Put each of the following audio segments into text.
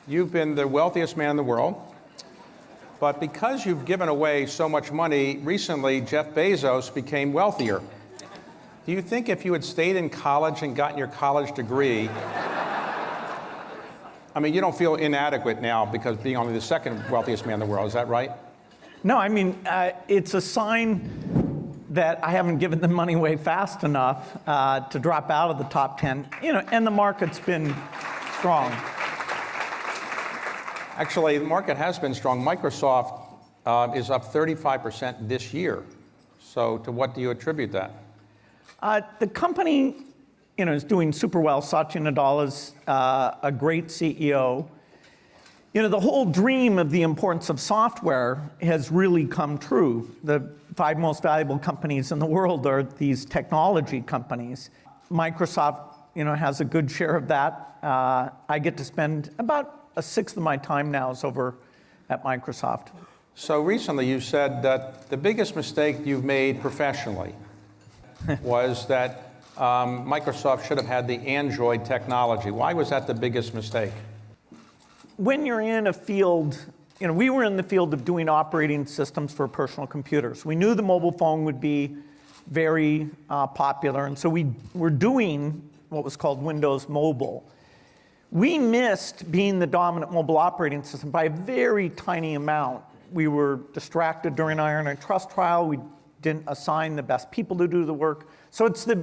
You've been the wealthiest man in the world, but because you've given away so much money, recently Jeff Bezos became wealthier. Do you think if you had stayed in college and gotten your college degree, I mean, you don't feel inadequate now because being only the second wealthiest man in the world, is that right? No, I mean, it's a sign that I haven't given the money away fast enough to drop out of the top 10, and the market's been strong. Actually, the market has been strong. Microsoft is up 35% this year. So to what do you attribute that? The company, is doing super well. Satya Nadella is a great CEO. The whole dream of the importance of software has really come true. The 5 most valuable companies in the world are these technology companies. Microsoft, has a good share of that. I get to spend about a sixth of my time now is over at Microsoft. So recently you said that the biggest mistake you've made professionally was that Microsoft should have had the Android technology. Why was that the biggest mistake? When you're in a field, we were in the field of doing operating systems for personal computers. We knew the mobile phone would be very popular, and so we were doing what was called Windows Mobile. We missed being the dominant mobile operating system by a very tiny amount. We were distracted during our antitrust trial. We didn't assign the best people to do the work. So it's the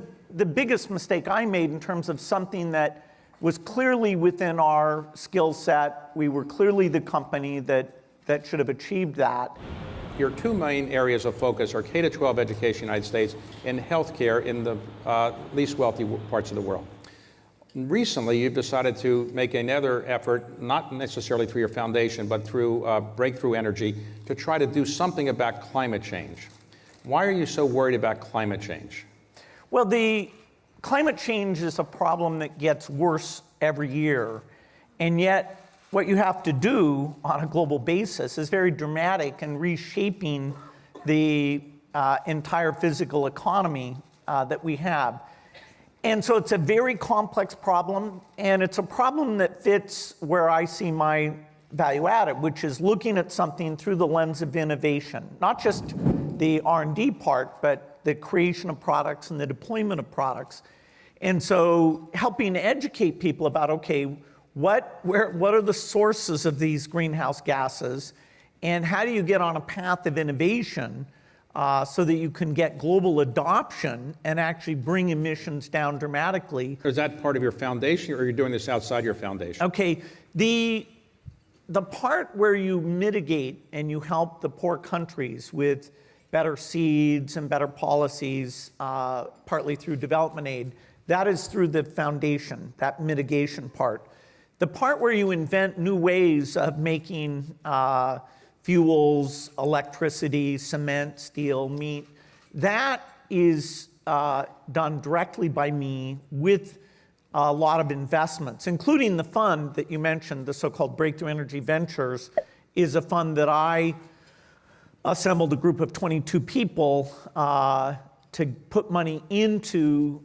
biggest mistake I made in terms of something that was clearly within our skill set. We were clearly the company that should have achieved that. Your 2 main areas of focus are K-12 education in the United States and healthcare in the least wealthy parts of the world. Recently, you've decided to make another effort, not necessarily through your foundation, but through Breakthrough Energy, to try to do something about climate change. Why are you so worried about climate change? Well, the climate change is a problem that gets worse every year, and yet what you have to do on a global basis is very dramatic and reshaping the entire physical economy that we have. And so it's a very complex problem, and it's a problem that fits where I see my value added, which is looking at something through the lens of innovation, not just the R&D part, but the creation of products and the deployment of products. And so helping educate people about, okay, what are the sources of these greenhouse gases, and how do you get on a path of innovation so that you can get global adoption and actually bring emissions down dramatically. Is that part of your foundation, or are you doing this outside your foundation? Okay, the part where you mitigate and you help the poor countries with better seeds and better policies, partly through development aid, that is through the foundation, that mitigation part. The part where you invent new ways of making fuels, electricity, cement, steel, meat, that is done directly by me with a lot of investments, including the fund that you mentioned, the so-called Breakthrough Energy Ventures, is a fund that I assembled a group of 22 people to put money into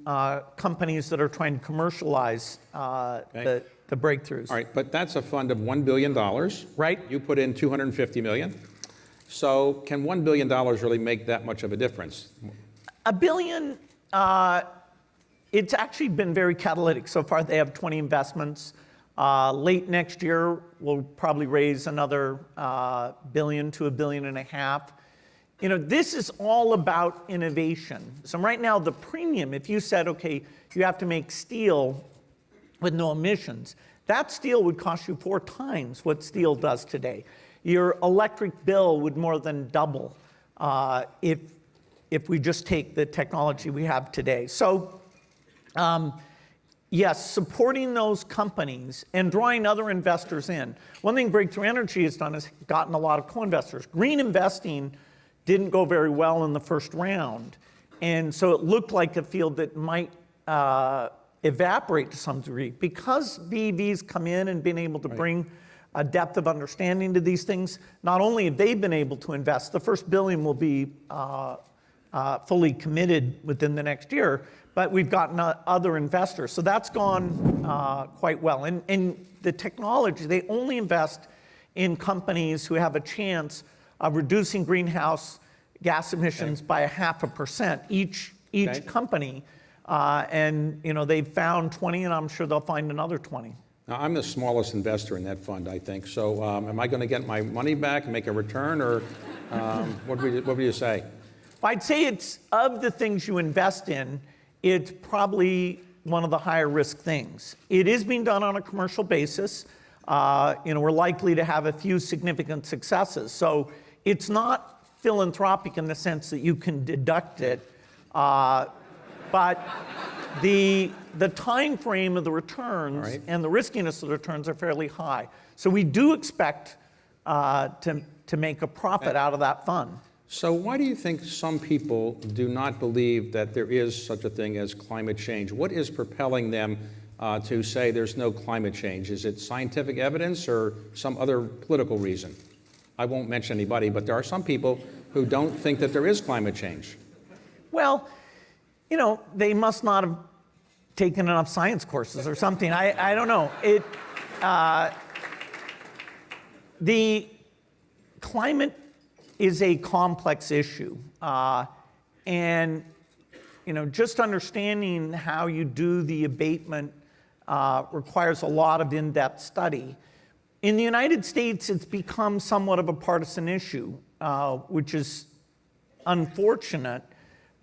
companies that are trying to commercialize the breakthroughs. All right, but that's a fund of $1 billion. Right. You put in $250 million. So can $1 billion really make that much of a difference? $1 billion, it's actually been very catalytic. So far, they have 20 investments. Late next year, we'll probably raise another billion to $1.5 billion. This is all about innovation. So right now, the premium, if you said, okay, you have to make steel with no emissions, that steel would cost you 4 times what steel does today. Your electric bill would more than double if we just take the technology we have today. So yes, supporting those companies and drawing other investors in. One thing Breakthrough Energy has done is gotten a lot of co-investors. Green investing didn't go very well in the first round, and so it looked like a field that might evaporate to some degree. Because BEV's come in and been able to bring a depth of understanding to these things, not only have they been able to invest, the first $1 billion will be fully committed within the next year, but we've gotten other investors. So that's gone quite well. And the technology, they only invest in companies who have a chance of reducing greenhouse gas emissions by 0.5% each company. And they've found 20, and I'm sure they'll find another 20. Now, I'm the smallest investor in that fund, I think. So am I going to get my money back and make a return, or what would you say? I'd say it's, of the things you invest in, it's probably one of the higher risk things. It is being done on a commercial basis. We're likely to have a few significant successes. So it's not philanthropic in the sense that you can deduct it, but the time frame of the returns and the riskiness of the returns are fairly high. So we do expect to make a profit out of that fund. So why do you think some people do not believe that there is such a thing as climate change? What is propelling them to say there's no climate change? Is it scientific evidence or some other political reason? I won't mention anybody, but there are some people who don't think that there is climate change. Well, they must not have taken enough science courses or something. I don't know. The climate is a complex issue. And just understanding how you do the abatement requires a lot of in-depth study. In the United States, it's become somewhat of a partisan issue, which is unfortunate.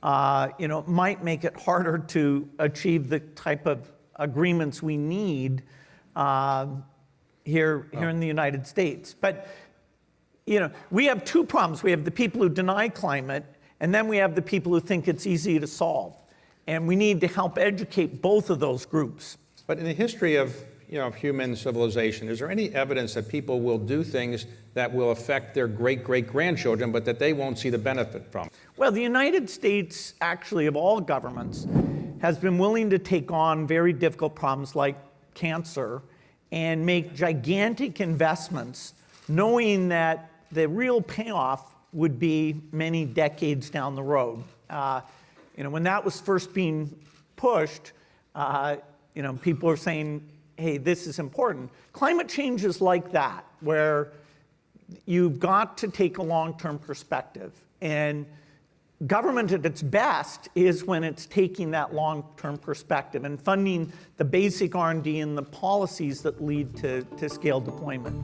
It might make it harder to achieve the type of agreements we need here in the United States. But we have two problems. We have the people who deny climate, and then we have the people who think it's easy to solve. And we need to help educate both of those groups. But in the history of human civilization, is there any evidence that people will do things that will affect their great-great-grandchildren, but that they won't see the benefit from? Well, the United States, actually, of all governments, has been willing to take on very difficult problems like cancer and make gigantic investments, knowing that the real payoff would be many decades down the road. When that was first being pushed, people were saying, hey, this is important. Climate change is like that, where you've got to take a long-term perspective. And government at its best is when it's taking that long-term perspective and funding the basic R&D and the policies that lead to scale deployment.